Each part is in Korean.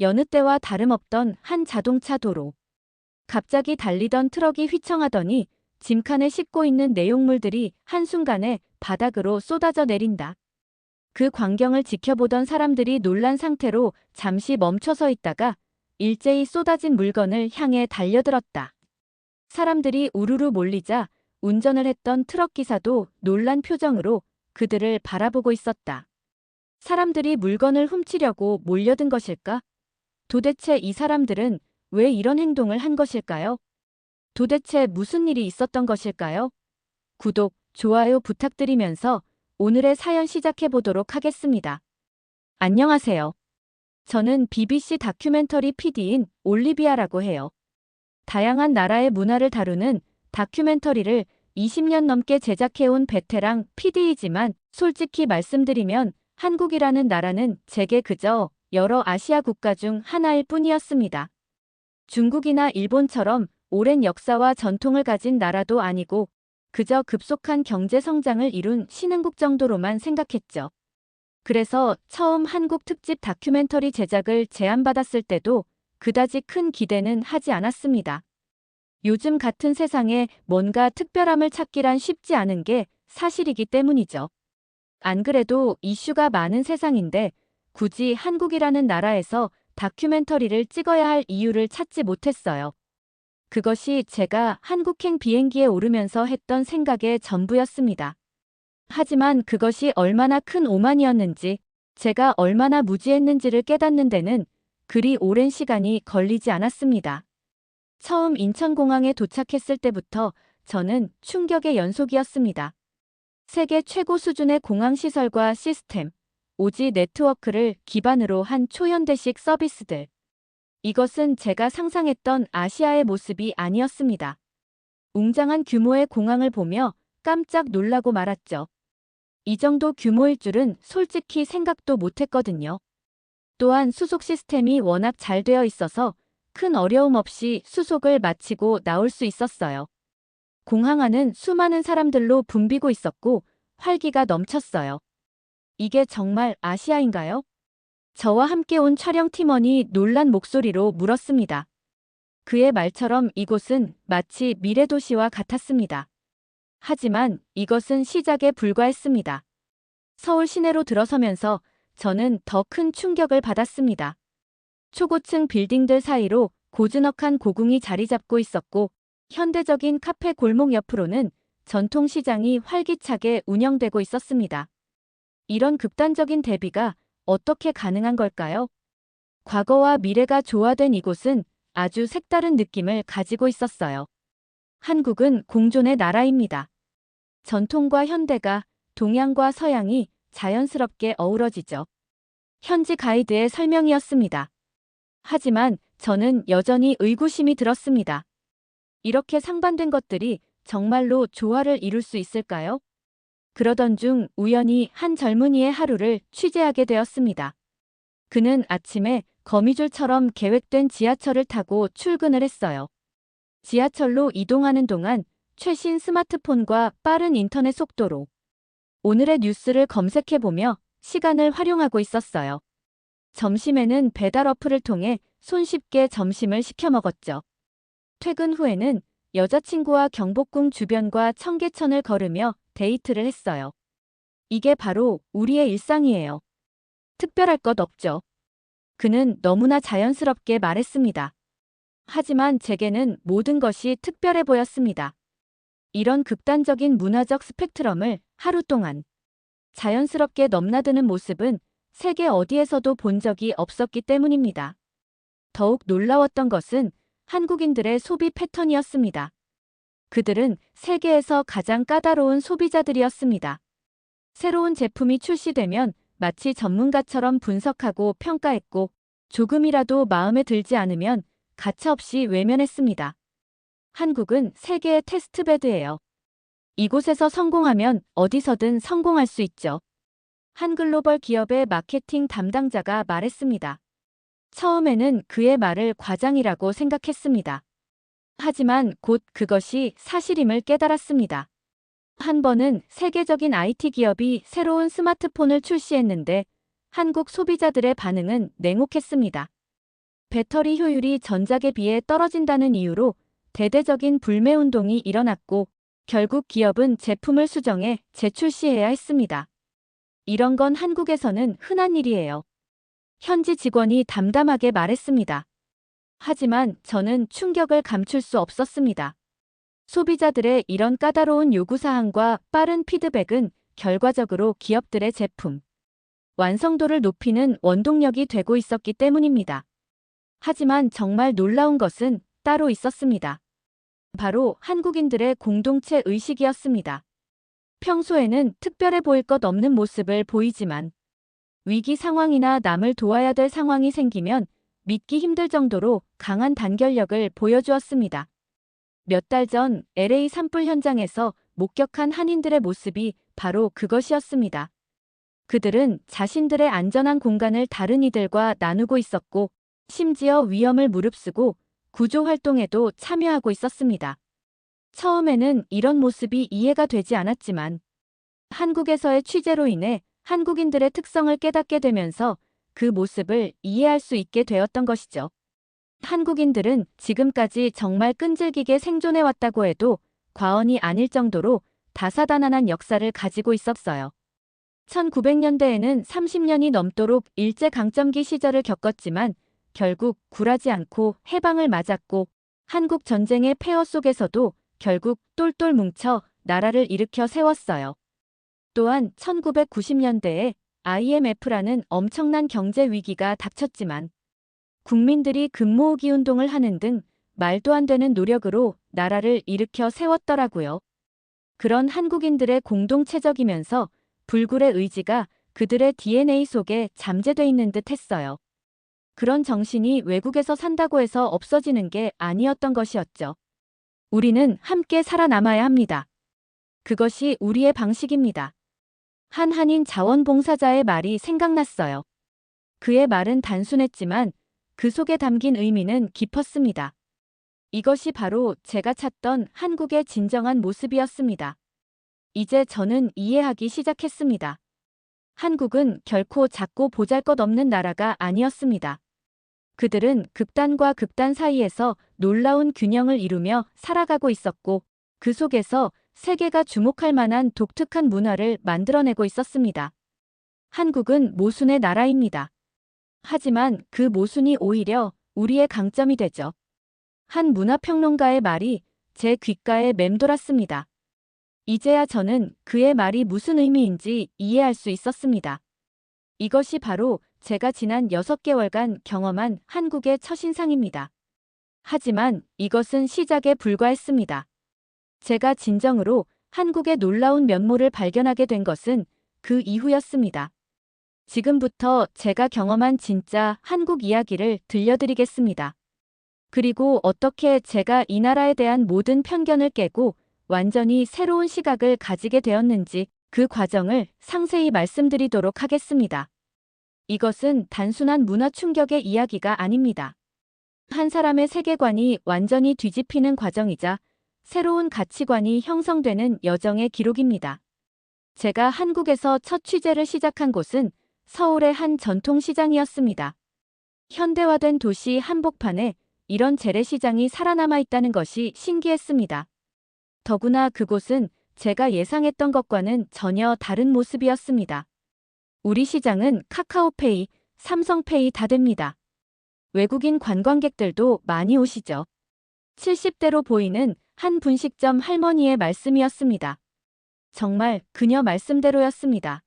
여느 때와 다름없던 한 자동차 도로. 갑자기 달리던 트럭이 휘청하더니 짐칸에 싣고 있는 내용물들이 한순간에 바닥으로 쏟아져 내린다. 그 광경을 지켜보던 사람들이 놀란 상태로 잠시 멈춰서 있다가 일제히 쏟아진 물건을 향해 달려들었다. 사람들이 우르르 몰리자 운전을 했던 트럭 기사도 놀란 표정으로 그들을 바라보고 있었다. 사람들이 물건을 훔치려고 몰려든 것일까? 도대체 이 사람들은 왜 이런 행동을 한 것일까요? 도대체 무슨 일이 있었던 것일까요? 구독, 좋아요 부탁드리면서 오늘의 사연 시작해 보도록 하겠습니다. 안녕하세요. 저는 BBC 다큐멘터리 PD인 올리비아라고 해요. 다양한 나라의 문화를 다루는 다큐멘터리를 20년 넘게 제작해온 베테랑 PD이지만 솔직히 말씀드리면 한국이라는 나라는 제게 그저 여러 아시아 국가 중 하나일 뿐이었습니다. 중국이나 일본처럼 오랜 역사와 전통을 가진 나라도 아니고 그저 급속한 경제 성장을 이룬 신흥국 정도로만 생각했죠. 그래서 처음 한국 특집 다큐멘터리 제작을 제안받았을 때도 그다지 큰 기대는 하지 않았습니다. 요즘 같은 세상에 뭔가 특별함을 찾기란 쉽지 않은 게 사실이기 때문이죠. 안 그래도 이슈가 많은 세상인데 굳이 한국이라는 나라에서 다큐멘터리를 찍어야 할 이유를 찾지 못했어요. 그것이 제가 한국행 비행기에 오르면서 했던 생각의 전부였습니다. 하지만 그것이 얼마나 큰 오만이었는지, 제가 얼마나 무지했는지를 깨닫는 데는 그리 오랜 시간이 걸리지 않았습니다. 처음 인천공항에 도착했을 때부터 저는 충격의 연속이었습니다. 세계 최고 수준의 공항 시설과 시스템, 오지 네트워크를 기반으로 한 초현대식 서비스들. 이것은 제가 상상했던 아시아의 모습이 아니었습니다. 웅장한 규모의 공항을 보며 깜짝 놀라고 말았죠. 이 정도 규모일 줄은 솔직히 생각도 못했거든요. 또한 수속 시스템이 워낙 잘 되어 있어서 큰 어려움 없이 수속을 마치고 나올 수 있었어요. 공항 안은 수많은 사람들로 붐비고 있었고 활기가 넘쳤어요. 이게 정말 아시아인가요? 저와 함께 온 촬영 팀원이 놀란 목소리로 물었습니다. 그의 말처럼 이곳은 마치 미래도시와 같았습니다. 하지만 이것은 시작에 불과했습니다. 서울 시내로 들어서면서 저는 더 큰 충격을 받았습니다. 초고층 빌딩들 사이로 고즈넉한 고궁이 자리 잡고 있었고 현대적인 카페 골목 옆으로는 전통시장이 활기차게 운영되고 있었습니다. 이런 극단적인 대비가 어떻게 가능한 걸까요? 과거와 미래가 조화된 이곳은 아주 색다른 느낌을 가지고 있었어요. 한국은 공존의 나라입니다. 전통과 현대가, 동양과 서양이 자연스럽게 어우러지죠. 현지 가이드의 설명이었습니다. 하지만 저는 여전히 의구심이 들었습니다. 이렇게 상반된 것들이 정말로 조화를 이룰 수 있을까요? 그러던 중 우연히 한 젊은이의 하루를 취재하게 되었습니다. 그는 아침에 거미줄처럼 계획된 지하철을 타고 출근을 했어요. 지하철로 이동하는 동안 최신 스마트폰과 빠른 인터넷 속도로 오늘의 뉴스를 검색해보며 시간을 활용하고 있었어요. 점심에는 배달 어플을 통해 손쉽게 점심을 시켜 먹었죠. 퇴근 후에는 여자친구와 경복궁 주변과 청계천을 걸으며 데이트를 했어요. 이게 바로 우리의 일상이에요. 특별할 것 없죠. 그는 너무나 자연스럽게 말했습니다. 하지만 제게는 모든 것이 특별해 보였습니다. 이런 극단적인 문화적 스펙트럼을 하루 동안 자연스럽게 넘나드는 모습은 세계 어디에서도 본 적이 없었기 때문입니다. 더욱 놀라웠던 것은 한국인들의 소비 패턴이었습니다. 그들은 세계에서 가장 까다로운 소비자들이었습니다. 새로운 제품이 출시되면 마치 전문가처럼 분석하고 평가했고 조금이라도 마음에 들지 않으면 가차없이 외면했습니다. 한국은 세계의 테스트베드예요. 이곳에서 성공하면 어디서든 성공할 수 있죠. 한 글로벌 기업의 마케팅 담당자가 말했습니다. 처음에는 그의 말을 과장이라고 생각했습니다. 하지만 곧 그것이 사실임을 깨달았습니다. 한 번은 세계적인 IT 기업이 새로운 스마트폰을 출시했는데 한국 소비자들의 반응은 냉혹했습니다. 배터리 효율이 전작에 비해 떨어진다는 이유로 대대적인 불매 운동이 일어났고 결국 기업은 제품을 수정해 재출시해야 했습니다. 이런 건 한국에서는 흔한 일이에요. 현지 직원이 담담하게 말했습니다. 하지만 저는 충격을 감출 수 없었습니다. 소비자들의 이런 까다로운 요구사항과 빠른 피드백은 결과적으로 기업들의 제품 완성도를 높이는 원동력이 되고 있었기 때문입니다. 하지만 정말 놀라운 것은 따로 있었습니다. 바로 한국인들의 공동체 의식이었습니다. 평소에는 특별해 보일 것 없는 모습을 보이지만 위기 상황이나 남을 도와야 될 상황이 생기면 믿기 힘들 정도로 강한 단결력을 보여주었습니다. 몇 달 전 LA 산불 현장에서 목격한 한인들의 모습이 바로 그것이었습니다. 그들은 자신들의 안전한 공간을 다른 이들과 나누고 있었고 심지어 위험을 무릅쓰고 구조 활동에도 참여하고 있었습니다. 처음에는 이런 모습이 이해가 되지 않았지만 한국에서의 취재로 인해 한국인들의 특성을 깨닫게 되면서 그 모습을 이해할 수 있게 되었던 것이죠. 한국인들은 지금까지 정말 끈질기게 생존해왔다고 해도 과언이 아닐 정도로 다사다난한 역사를 가지고 있었어요. 1900년대에는 30년이 넘도록 일제강점기 시절을 겪었지만 결국 굴하지 않고 해방을 맞았고 한국 전쟁의 폐허 속에서도 결국 똘똘 뭉쳐 나라를 일으켜 세웠어요. 또한 1990년대에 IMF라는 엄청난 경제 위기가 닥쳤지만 국민들이 금 모으기 운동을 하는 등 말도 안 되는 노력으로 나라를 일으켜 세웠더라고요. 그런 한국인들의 공동체적이면서 불굴의 의지가 그들의 DNA 속에 잠재돼 있는 듯 했어요. 그런 정신이 외국에서 산다고 해서 없어지는 게 아니었던 것이었죠. 우리는 함께 살아남아야 합니다. 그것이 우리의 방식입니다. 한 한인 자원봉사자의 말이 생각났어요. 그의 말은 단순했지만 그 속에 담긴 의미는 깊었습니다. 이것이 바로 제가 찾던 한국의 진정한 모습이었습니다. 이제 저는 이해하기 시작했습니다. 한국은 결코 작고 보잘것없는 나라가 아니었습니다. 그들은 극단과 극단 사이에서 놀라운 균형을 이루며 살아가고 있었고 그 속에서 세계가 주목할 만한 독특한 문화를 만들어내고 있었습니다. 한국은 모순의 나라입니다. 하지만 그 모순이 오히려 우리의 강점이 되죠. 한 문화평론가의 말이 제 귓가에 맴돌았습니다. 이제야 저는 그의 말이 무슨 의미인지 이해할 수 있었습니다. 이것이 바로 제가 지난 6개월간 경험한 한국의 첫인상입니다. 하지만 이것은 시작에 불과했습니다. 제가 진정으로 한국의 놀라운 면모를 발견하게 된 것은 그 이후였습니다. 지금부터 제가 경험한 진짜 한국 이야기를 들려드리겠습니다. 그리고 어떻게 제가 이 나라에 대한 모든 편견을 깨고 완전히 새로운 시각을 가지게 되었는지 그 과정을 상세히 말씀드리도록 하겠습니다. 이것은 단순한 문화 충격의 이야기가 아닙니다. 한 사람의 세계관이 완전히 뒤집히는 과정이자 새로운 가치관이 형성되는 여정의 기록입니다. 제가 한국에서 첫 취재를 시작한 곳은 서울의 한 전통시장이었습니다. 현대화된 도시 한복판에 이런 재래시장이 살아남아 있다는 것이 신기했습니다. 더구나 그곳은 제가 예상했던 것과는 전혀 다른 모습이었습니다. 우리 시장은 카카오페이, 삼성페이 다 됩니다. 외국인 관광객들도 많이 오시죠. 70대로 보이는 한 분식점 할머니의 말씀이었습니다. 정말 그녀 말씀대로였습니다.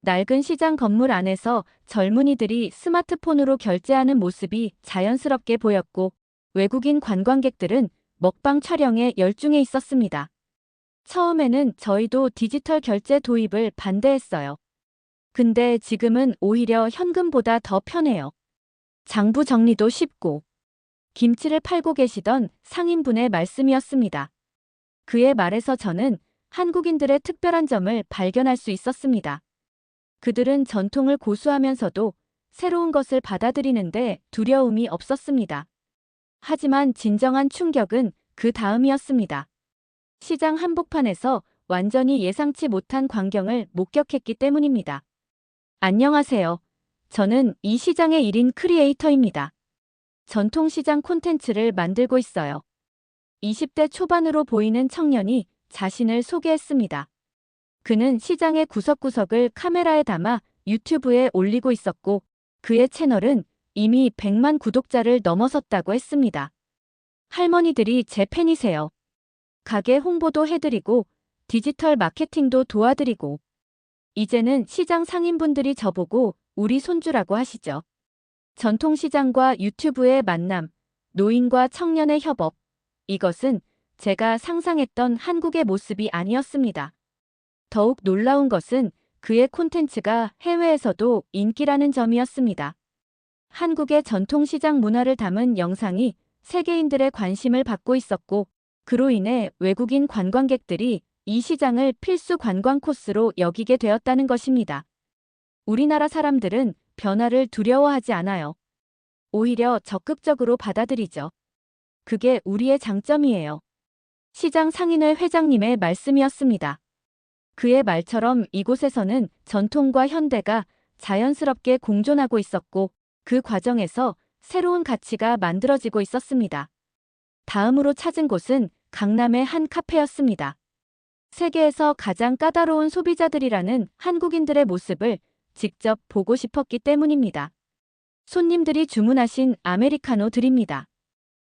낡은 시장 건물 안에서 젊은이들이 스마트폰으로 결제하는 모습이 자연스럽게 보였고 외국인 관광객들은 먹방 촬영에 열중해 있었습니다. 처음에는 저희도 디지털 결제 도입을 반대했어요. 근데 지금은 오히려 현금보다 더 편해요. 장부 정리도 쉽고 김치를 팔고 계시던 상인분의 말씀이었습니다. 그의 말에서 저는 한국인들의 특별한 점을 발견할 수 있었습니다. 그들은 전통을 고수하면서도 새로운 것을 받아들이는데 두려움이 없었습니다. 하지만 진정한 충격은 그 다음이었습니다. 시장 한복판에서 완전히 예상치 못한 광경을 목격했기 때문입니다. 안녕하세요. 저는 이 시장의 1인 크리에이터입니다. 전통시장 콘텐츠를 만들고 있어요. 20대 초반으로 보이는 청년이 자신을 소개했습니다. 그는 시장의 구석구석을 카메라에 담아 유튜브에 올리고 있었고, 그의 채널은 이미 100만 구독자를 넘어섰다고 했습니다. 할머니들이 제 팬이세요. 가게 홍보도 해드리고, 디지털 마케팅도 도와드리고, 이제는 시장 상인분들이 저보고 우리 손주라고 하시죠. 전통시장과 유튜브의 만남, 노인과 청년의 협업, 이것은 제가 상상했던 한국의 모습이 아니었습니다. 더욱 놀라운 것은 그의 콘텐츠가 해외에서도 인기라는 점이었습니다. 한국의 전통시장 문화를 담은 영상이 세계인들의 관심을 받고 있었고, 그로 인해 외국인 관광객들이 이 시장을 필수 관광 코스로 여기게 되었다는 것입니다. 우리나라 사람들은 변화를 두려워하지 않아요. 오히려 적극적으로 받아들이죠. 그게 우리의 장점이에요. 시장 상인회 회장님의 말씀이었습니다. 그의 말처럼 이곳에서는 전통과 현대가 자연스럽게 공존하고 있었고, 그 과정에서 새로운 가치가 만들어지고 있었습니다. 다음으로 찾은 곳은 강남의 한 카페였습니다. 세계에서 가장 까다로운 소비자들이라는 한국인들의 모습을 직접 보고 싶었기 때문입니다. 손님들이 주문하신 아메리카노 드립니다.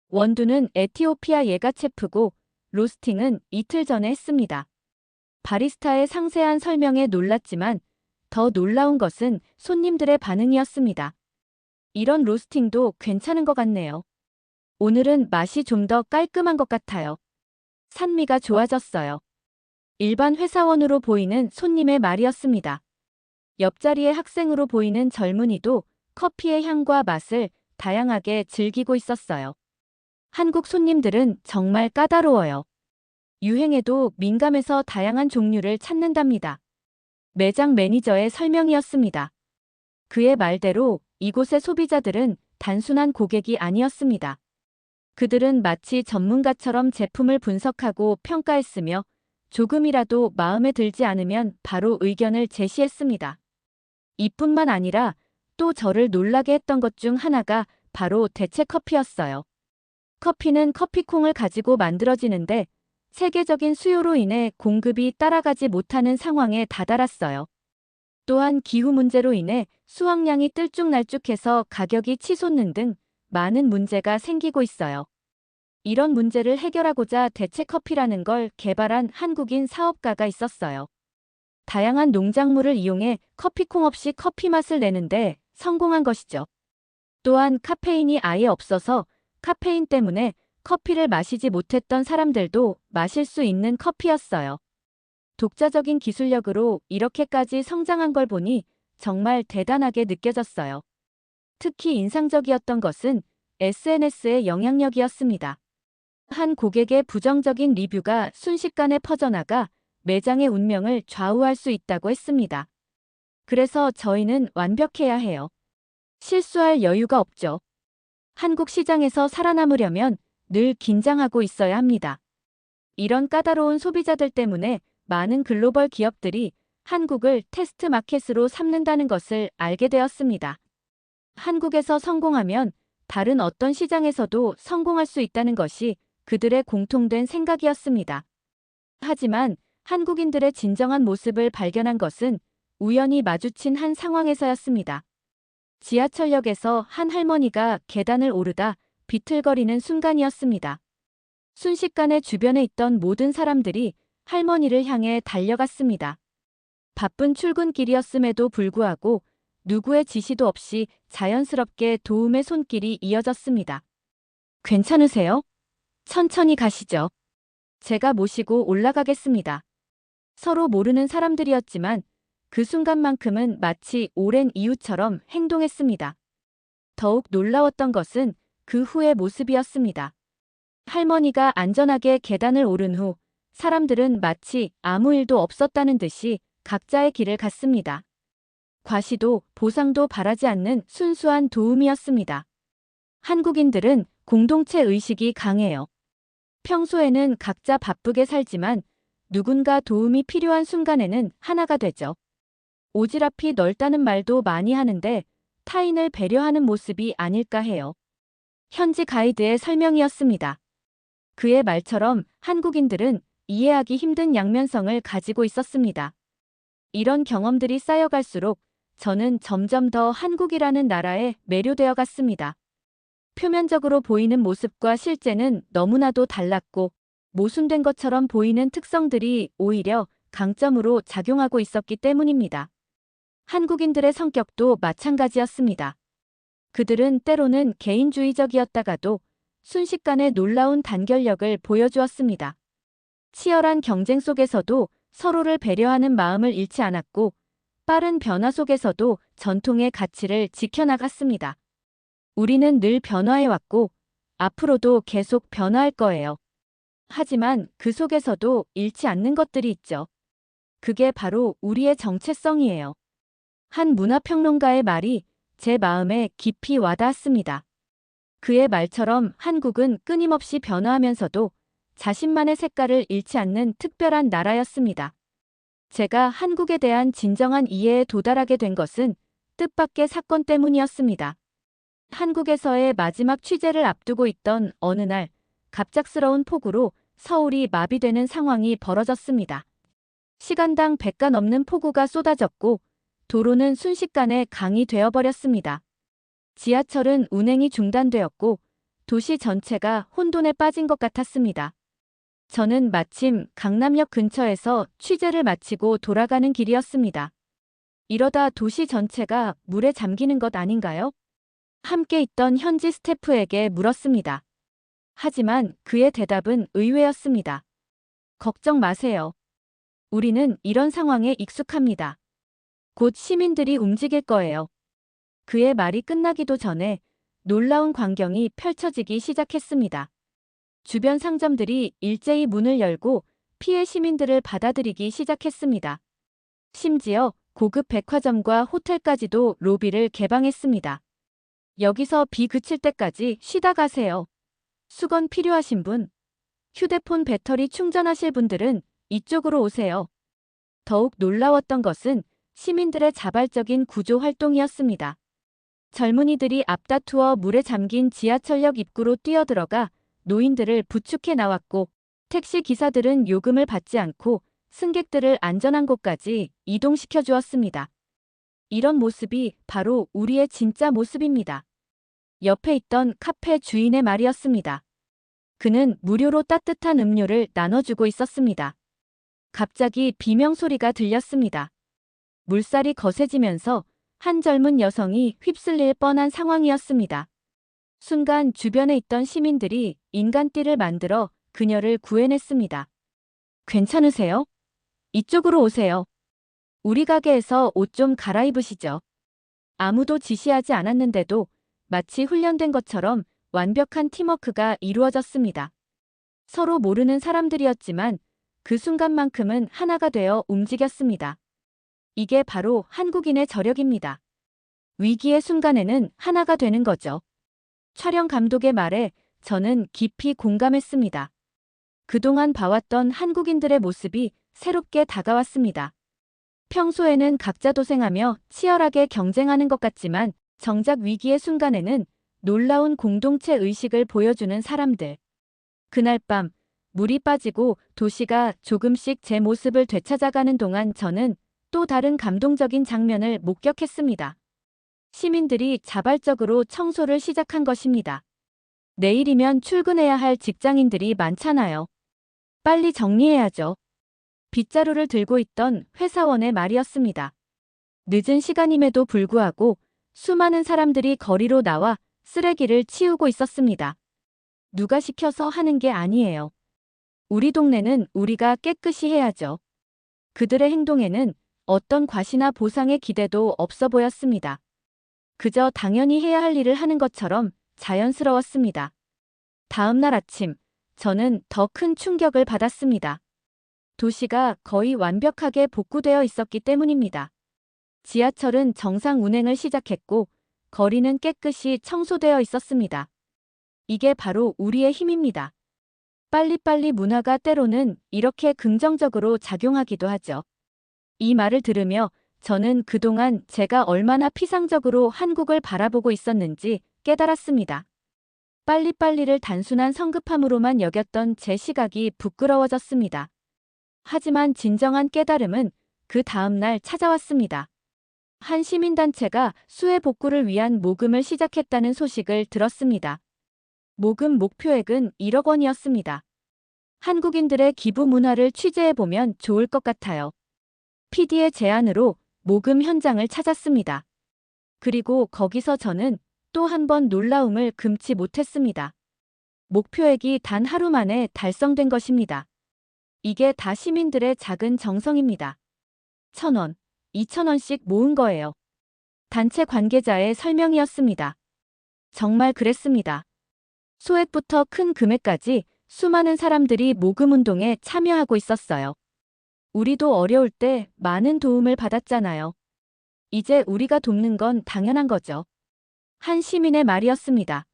원두는 에티오피아 예가체프고 로스팅은 이틀 전에 했습니다. 바리스타의 상세한 설명에 놀랐지만 더 놀라운 것은 손님들의 반응이었습니다. 이런 로스팅도 괜찮은 것 같네요. 오늘은 맛이 좀 더 깔끔한 것 같아요. 산미가 좋아졌어요. 일반 회사원으로 보이는 손님의 말이었습니다. 옆자리의 학생으로 보이는 젊은이도 커피의 향과 맛을 다양하게 즐기고 있었어요. 한국 손님들은 정말 까다로워요. 유행에도 민감해서 다양한 종류를 찾는답니다. 매장 매니저의 설명이었습니다. 그의 말대로 이곳의 소비자들은 단순한 고객이 아니었습니다. 그들은 마치 전문가처럼 제품을 분석하고 평가했으며 조금이라도 마음에 들지 않으면 바로 의견을 제시했습니다. 이뿐만 아니라 또 저를 놀라게 했던 것 중 하나가 바로 대체 커피였어요. 커피는 커피콩을 가지고 만들어지는데 세계적인 수요로 인해 공급이 따라가지 못하는 상황에 다다랐어요. 또한 기후 문제로 인해 수확량이 들쭉날쭉해서 가격이 치솟는 등 많은 문제가 생기고 있어요. 이런 문제를 해결하고자 대체 커피라는 걸 개발한 한국인 사업가가 있었어요. 다양한 농작물을 이용해 커피콩 없이 커피 맛을 내는데 성공한 것이죠. 또한 카페인이 아예 없어서 카페인 때문에 커피를 마시지 못했던 사람들도 마실 수 있는 커피였어요. 독자적인 기술력으로 이렇게까지 성장한 걸 보니 정말 대단하게 느껴졌어요. 특히 인상적이었던 것은 SNS의 영향력이었습니다. 한 고객의 부정적인 리뷰가 순식간에 퍼져나가 매장의 운명을 좌우할 수 있다고 했습니다. 그래서 저희는 완벽해야 해요. 실수할 여유가 없죠. 한국 시장에서 살아남으려면 늘 긴장하고 있어야 합니다. 이런 까다로운 소비자들 때문에 많은 글로벌 기업들이 한국을 테스트 마켓으로 삼는다는 것을 알게 되었습니다. 한국에서 성공하면 다른 어떤 시장에서도 성공할 수 있다는 것이 그들의 공통된 생각이었습니다. 하지만 한국인들의 진정한 모습을 발견한 것은 우연히 마주친 한 상황에서였습니다. 지하철역에서 한 할머니가 계단을 오르다 비틀거리는 순간이었습니다. 순식간에 주변에 있던 모든 사람들이 할머니를 향해 달려갔습니다. 바쁜 출근길이었음에도 불구하고 누구의 지시도 없이 자연스럽게 도움의 손길이 이어졌습니다. 괜찮으세요? 천천히 가시죠. 제가 모시고 올라가겠습니다. 서로 모르는 사람들이었지만 그 순간만큼은 마치 오랜 이웃처럼 행동했습니다. 더욱 놀라웠던 것은 그 후의 모습이었습니다. 할머니가 안전하게 계단을 오른 후 사람들은 마치 아무 일도 없었다는 듯이 각자의 길을 갔습니다. 과시도 보상도 바라지 않는 순수한 도움이었습니다. 한국인들은 공동체 의식이 강해요. 평소에는 각자 바쁘게 살지만 누군가 도움이 필요한 순간에는 하나가 되죠. 오지랖이 넓다는 말도 많이 하는데 타인을 배려하는 모습이 아닐까 해요. 현지 가이드의 설명이었습니다. 그의 말처럼 한국인들은 이해하기 힘든 양면성을 가지고 있었습니다. 이런 경험들이 쌓여갈수록 저는 점점 더 한국이라는 나라에 매료되어 갔습니다. 표면적으로 보이는 모습과 실제는 너무나도 달랐고 모순된 것처럼 보이는 특성들이 오히려 강점으로 작용하고 있었기 때문입니다. 한국인들의 성격도 마찬가지였습니다. 그들은 때로는 개인주의적이었다가도 순식간에 놀라운 단결력을 보여주었습니다. 치열한 경쟁 속에서도 서로를 배려하는 마음을 잃지 않았고 빠른 변화 속에서도 전통의 가치를 지켜나갔습니다. 우리는 늘 변화해왔고 앞으로도 계속 변화할 거예요. 하지만 그 속에서도 잃지 않는 것들이 있죠. 그게 바로 우리의 정체성이에요. 한 문화평론가의 말이 제 마음에 깊이 와닿았습니다. 그의 말처럼 한국은 끊임없이 변화하면서도 자신만의 색깔을 잃지 않는 특별한 나라였습니다. 제가 한국에 대한 진정한 이해에 도달하게 된 것은 뜻밖의 사건 때문이었습니다. 한국에서의 마지막 취재를 앞두고 있던 어느 날 갑작스러운 폭우로 서울이 마비되는 상황이 벌어졌습니다. 시간당 100가 넘는 폭우가 쏟아졌고 도로는 순식간에 강이 되어버렸습니다. 지하철은 운행이 중단되었고 도시 전체가 혼돈에 빠진 것 같았습니다. 저는 마침 강남역 근처에서 취재를 마치고 돌아가는 길이었습니다. 이러다 도시 전체가 물에 잠기는 것 아닌가요? 함께 있던 현지 스태프에게 물었습니다. 하지만 그의 대답은 의외였습니다. 걱정 마세요. 우리는 이런 상황에 익숙합니다. 곧 시민들이 움직일 거예요. 그의 말이 끝나기도 전에 놀라운 광경이 펼쳐지기 시작했습니다. 주변 상점들이 일제히 문을 열고 피해 시민들을 받아들이기 시작했습니다. 심지어 고급 백화점과 호텔까지도 로비를 개방했습니다. 여기서 비 그칠 때까지 쉬다 가세요. 수건 필요하신 분, 휴대폰 배터리 충전하실 분들은 이쪽으로 오세요. 더욱 놀라웠던 것은 시민들의 자발적인 구조 활동이었습니다. 젊은이들이 앞다투어 물에 잠긴 지하철역 입구로 뛰어들어가 노인들을 부축해 나왔고 택시 기사들은 요금을 받지 않고 승객들을 안전한 곳까지 이동시켜 주었습니다. 이런 모습이 바로 우리의 진짜 모습입니다. 옆에 있던 카페 주인의 말이었습니다. 그는 무료로 따뜻한 음료를 나눠주고 있었습니다. 갑자기 비명소리가 들렸습니다. 물살이 거세지면서 한 젊은 여성이 휩쓸릴 뻔한 상황이었습니다. 순간 주변에 있던 시민들이 인간띠를 만들어 그녀를 구해냈습니다. 괜찮으세요? 이쪽으로 오세요. 우리 가게에서 옷 좀 갈아입으시죠. 아무도 지시하지 않았는데도 마치 훈련된 것처럼 완벽한 팀워크가 이루어졌습니다. 서로 모르는 사람들이었지만 그 순간만큼은 하나가 되어 움직였습니다. 이게 바로 한국인의 저력입니다. 위기의 순간에는 하나가 되는 거죠. 촬영 감독의 말에 저는 깊이 공감했습니다. 그동안 봐왔던 한국인들의 모습이 새롭게 다가왔습니다. 평소에는 각자 도생하며 치열하게 경쟁하는 것 같지만 정작 위기의 순간에는 놀라운 공동체 의식을 보여주는 사람들. 그날 밤 물이 빠지고 도시가 조금씩 제 모습을 되찾아가는 동안 저는 또 다른 감동적인 장면을 목격했습니다. 시민들이 자발적으로 청소를 시작한 것입니다. 내일이면 출근해야 할 직장인들이 많잖아요. 빨리 정리해야죠. 빗자루를 들고 있던 회사원의 말이었습니다. 늦은 시간임에도 불구하고 수많은 사람들이 거리로 나와 쓰레기를 치우고 있었습니다. 누가 시켜서 하는 게 아니에요. 우리 동네는 우리가 깨끗이 해야죠. 그들의 행동에는 어떤 과시나 보상의 기대도 없어 보였습니다. 그저 당연히 해야 할 일을 하는 것처럼 자연스러웠습니다. 다음 날 아침, 저는 더 큰 충격을 받았습니다. 도시가 거의 완벽하게 복구되어 있었기 때문입니다. 지하철은 정상 운행을 시작했고 거리는 깨끗이 청소되어 있었습니다. 이게 바로 우리의 힘입니다. 빨리빨리 문화가 때로는 이렇게 긍정적으로 작용하기도 하죠. 이 말을 들으며 저는 그동안 제가 얼마나 피상적으로 한국을 바라보고 있었는지 깨달았습니다. 빨리빨리를 단순한 성급함으로만 여겼던 제 시각이 부끄러워졌습니다. 하지만 진정한 깨달음은 그 다음 날 찾아왔습니다. 한 시민단체가 수해 복구를 위한 모금을 시작했다는 소식을 들었습니다. 모금 목표액은 1억 원이었습니다. 한국인들의 기부 문화를 취재해보면 좋을 것 같아요. PD의 제안으로 모금 현장을 찾았습니다. 그리고 거기서 저는 또 한 번 놀라움을 금치 못했습니다. 목표액이 단 하루 만에 달성된 것입니다. 이게 다 시민들의 작은 정성입니다. 1,000원, 2,000원씩 모은 거예요. 단체 관계자의 설명이었습니다. 정말 그랬습니다. 소액부터 큰 금액까지 수많은 사람들이 모금 운동에 참여하고 있었어요. 우리도 어려울 때 많은 도움을 받았잖아요. 이제 우리가 돕는 건 당연한 거죠. 한 시민의 말이었습니다.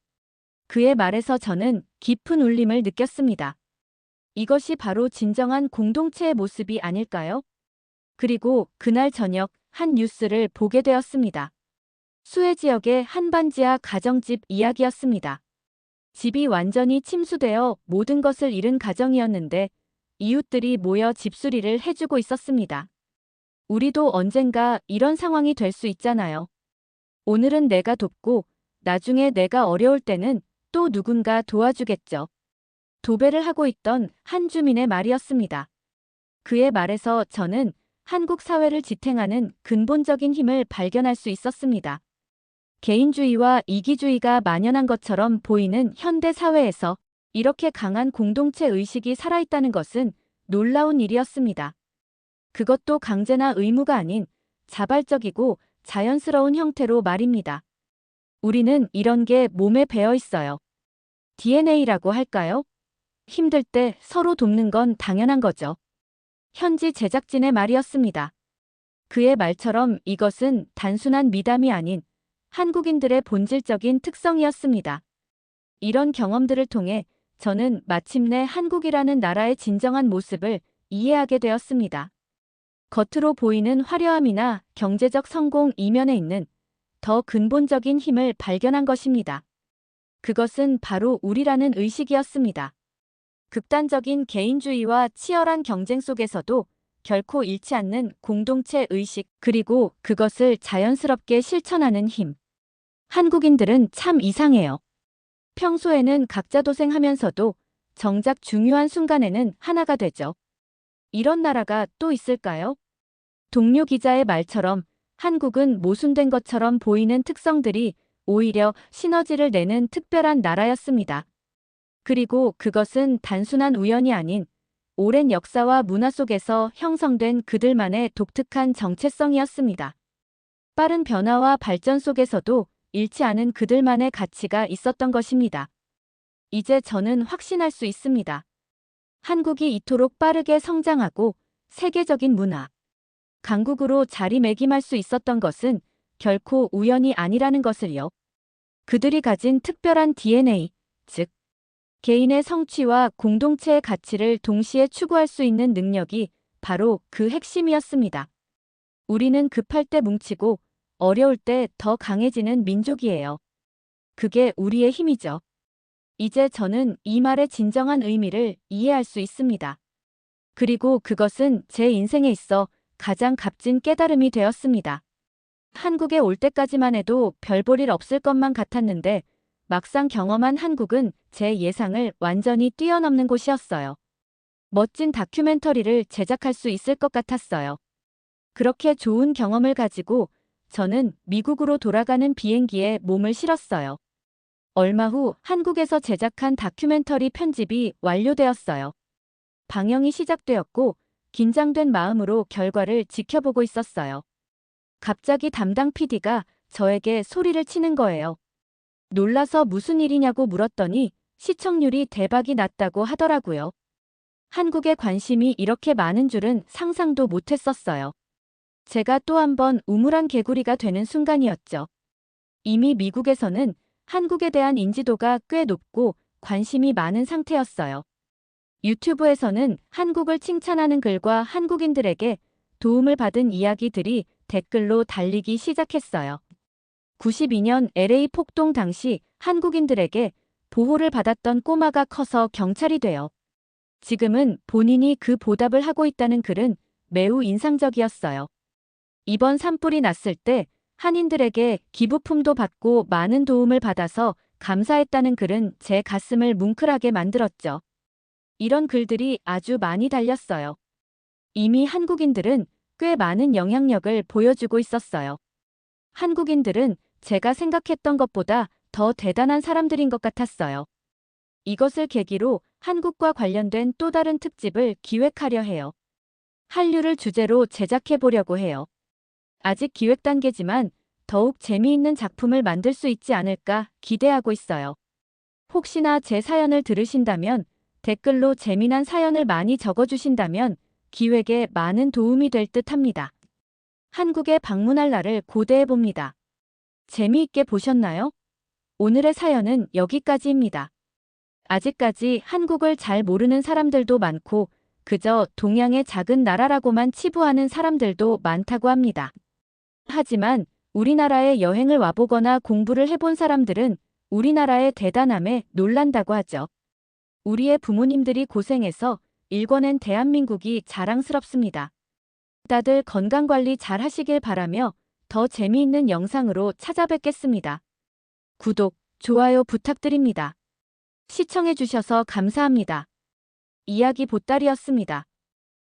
그의 말에서 저는 깊은 울림을 느꼈습니다. 이것이 바로 진정한 공동체의 모습이 아닐까요? 그리고 그날 저녁 한 뉴스를 보게 되었습니다. 수해 지역의 한반지하 가정집 이야기였습니다. 집이 완전히 침수되어 모든 것을 잃은 가정이었는데 이웃들이 모여 집수리를 해주고 있었습니다. 우리도 언젠가 이런 상황이 될 수 있잖아요. 오늘은 내가 돕고 나중에 내가 어려울 때는 또 누군가 도와주겠죠. 도배를 하고 있던 한 주민의 말이었습니다. 그의 말에서 저는 한국 사회를 지탱하는 근본적인 힘을 발견할 수 있었습니다. 개인주의와 이기주의가 만연한 것처럼 보이는 현대 사회에서 이렇게 강한 공동체 의식이 살아있다는 것은 놀라운 일이었습니다. 그것도 강제나 의무가 아닌 자발적이고 자연스러운 형태로 말입니다. 우리는 이런 게 몸에 배어 있어요. DNA라고 할까요? 힘들 때 서로 돕는 건 당연한 거죠. 현지 제작진의 말이었습니다. 그의 말처럼 이것은 단순한 미담이 아닌 한국인들의 본질적인 특성이었습니다. 이런 경험들을 통해 저는 마침내 한국이라는 나라의 진정한 모습을 이해하게 되었습니다. 겉으로 보이는 화려함이나 경제적 성공 이면에 있는 더 근본적인 힘을 발견한 것입니다. 그것은 바로 우리라는 의식이었습니다. 극단적인 개인주의와 치열한 경쟁 속에서도 결코 잃지 않는 공동체 의식, 그리고 그것을 자연스럽게 실천하는 힘. 한국인들은 참 이상해요. 평소에는 각자 도생하면서도 정작 중요한 순간에는 하나가 되죠. 이런 나라가 또 있을까요? 동료 기자의 말처럼 한국은 모순된 것처럼 보이는 특성들이 오히려 시너지를 내는 특별한 나라였습니다. 그리고 그것은 단순한 우연이 아닌 오랜 역사와 문화 속에서 형성된 그들만의 독특한 정체성이었습니다. 빠른 변화와 발전 속에서도 잃지 않은 그들만의 가치가 있었던 것입니다. 이제 저는 확신할 수 있습니다. 한국이 이토록 빠르게 성장하고 세계적인 문화, 강국으로 자리매김할 수 있었던 것은 결코 우연이 아니라는 것을요. 그들이 가진 특별한 DNA, 즉 개인의 성취와 공동체의 가치를 동시에 추구할 수 있는 능력이 바로 그 핵심이었습니다. 우리는 급할 때 뭉치고 어려울 때 더 강해지는 민족이에요. 그게 우리의 힘이죠. 이제 저는 이 말의 진정한 의미를 이해할 수 있습니다. 그리고 그것은 제 인생에 있어 가장 값진 깨달음이 되었습니다. 한국에 올 때까지만 해도 별 볼 일 없을 것만 같았는데 막상 경험한 한국은 제 예상을 완전히 뛰어넘는 곳이었어요. 멋진 다큐멘터리를 제작할 수 있을 것 같았어요. 그렇게 좋은 경험을 가지고 저는 미국으로 돌아가는 비행기에 몸을 실었어요. 얼마 후 한국에서 제작한 다큐멘터리 편집이 완료되었어요. 방영이 시작되었고 긴장된 마음으로 결과를 지켜보고 있었어요. 갑자기 담당 PD가 저에게 소리를 치는 거예요. 놀라서 무슨 일이냐고 물었더니 시청률이 대박이 났다고 하더라고요. 한국의 관심이 이렇게 많은 줄은 상상도 못했었어요. 제가 또 한 번 우물안 개구리가 되는 순간이었죠. 이미 미국에서는 한국에 대한 인지도가 꽤 높고 관심이 많은 상태였어요. 유튜브에서는 한국을 칭찬하는 글과 한국인들에게 도움을 받은 이야기들이 댓글로 달리기 시작했어요. 92년 LA 폭동 당시 한국인들에게 보호를 받았던 꼬마가 커서 경찰이 되어 지금은 본인이 그 보답을 하고 있다는 글은 매우 인상적이었어요. 이번 산불이 났을 때 한인들에게 기부품도 받고 많은 도움을 받아서 감사했다는 글은 제 가슴을 뭉클하게 만들었죠. 이런 글들이 아주 많이 달렸어요. 이미 한국인들은 꽤 많은 영향력을 보여주고 있었어요. 한국인들은 제가 생각했던 것보다 더 대단한 사람들인 것 같았어요. 이것을 계기로 한국과 관련된 또 다른 특집을 기획하려 해요. 한류를 주제로 제작해 보려고 해요. 아직 기획 단계지만 더욱 재미있는 작품을 만들 수 있지 않을까 기대하고 있어요. 혹시나 제 사연을 들으신다면 댓글로 재미난 사연을 많이 적어주신다면 기획에 많은 도움이 될 듯 합니다. 한국에 방문할 날을 고대해 봅니다. 재미있게 보셨나요? 오늘의 사연은 여기까지입니다. 아직까지 한국을 잘 모르는 사람들도 많고 그저 동양의 작은 나라라고만 치부하는 사람들도 많다고 합니다. 하지만 우리나라에 여행을 와보거나 공부를 해본 사람들은 우리나라의 대단함에 놀란다고 하죠. 우리의 부모님들이 고생해서 일궈낸 대한민국이 자랑스럽습니다. 다들 건강관리 잘 하시길 바라며 더 재미있는 영상으로 찾아뵙겠습니다. 구독, 좋아요 부탁드립니다. 시청해주셔서 감사합니다. 이야기 보따리였습니다.